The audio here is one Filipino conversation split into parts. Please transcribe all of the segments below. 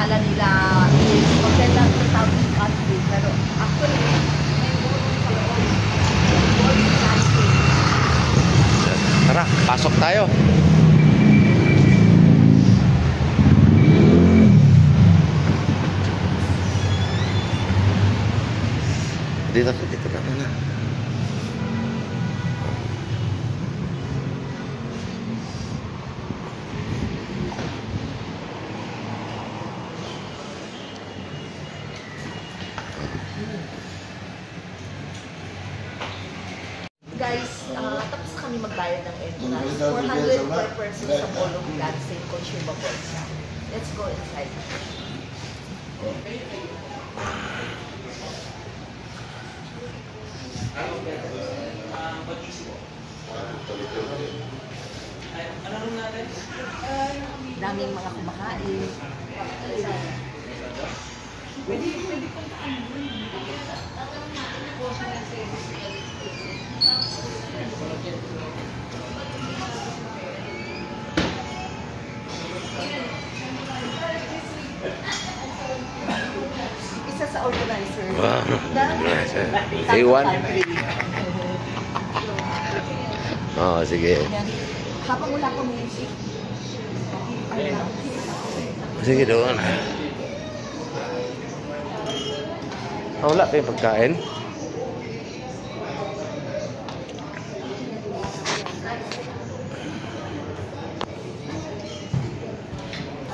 akala nila is hotel lang without country. Pero actually, may boarding sa loob. Boarding country. Tara, pasok tayo. Dito na muna. Guys, tapos kami magbayad ng entrance. 400 per person sa Bolong Dancing consumables. Let's go inside. Daming mga kumakain. Pwede kong isa sa organizer. Wow. A1. Oo, sige. Habang wala pa music. Sige doon. Wala pa yung pagkain.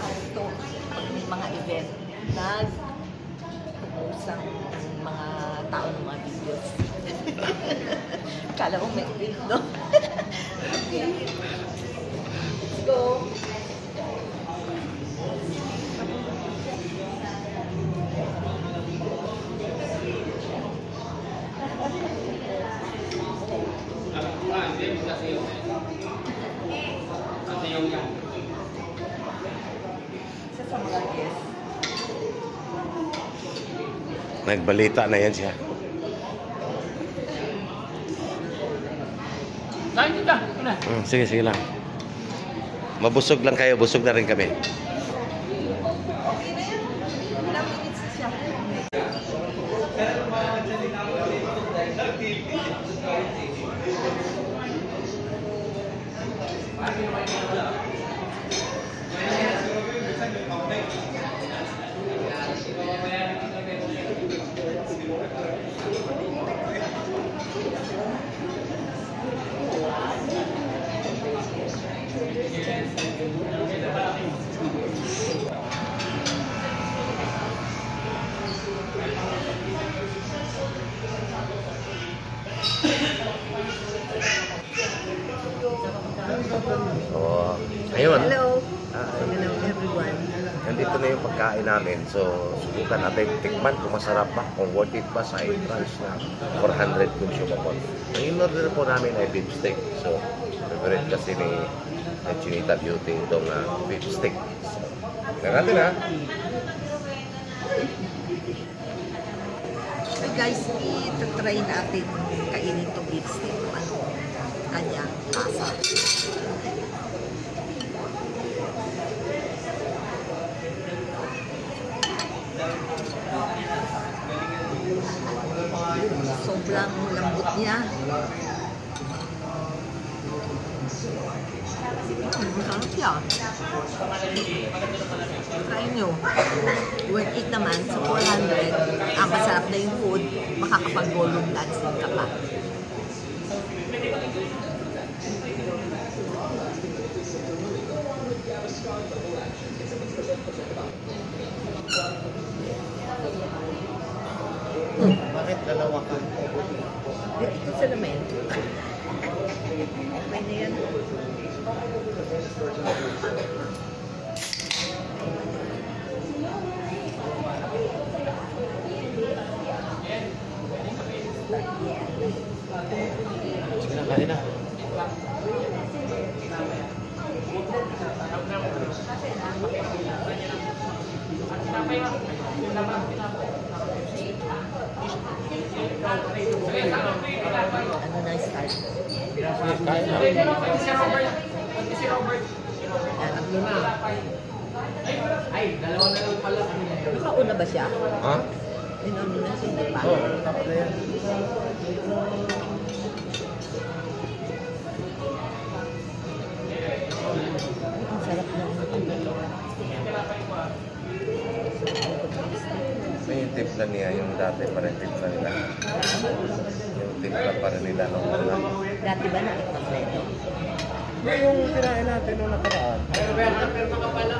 Ito, pag may mga event, nag-usang mga tao ng mga videos. Kala mo may event, no? Let's go. Isa sa mga guests. Nagbalita na yan siya. Sige, sige lang. Mabusog lang kayo, busog na rin kami. Okay na yan. Ilang minutes na siya. So, ayun. Hello. Hello everyone. Nandito na yung pagkain namin. So, subukan natin tikman kung masarap ba, kung worth it ba sa entrance na 400 consumable. Ang in-order po namin ay beef steak. So, favorite kasi ni Chinita Beauty itong beef steak. So, tignan natin ha. So guys, i-try natin kainin itong beef steak. Ano kanyang kasa. Sobrang lambot niya. Masarap siya. Try nyo. Worth it naman sa 400. Masarap na yung food. Makakapag-volume dancing ka pa. Bakit dalawa ka? Ito sa namin. Okay na yan. Sige na, kain na. Ano na start? Kain na. Yan. Nakauna ba siya? Ha? Inuno na siya, hindi pa. Oo, tapos na yan. Ang sarap na. Yung timpla niya, yung dati pa rin timpla nila. Yung timpla pa rin nila nung una. Dati ba natikman mo ito? Yung kinain natin nung nakaraan. Roberta, pero nakapala.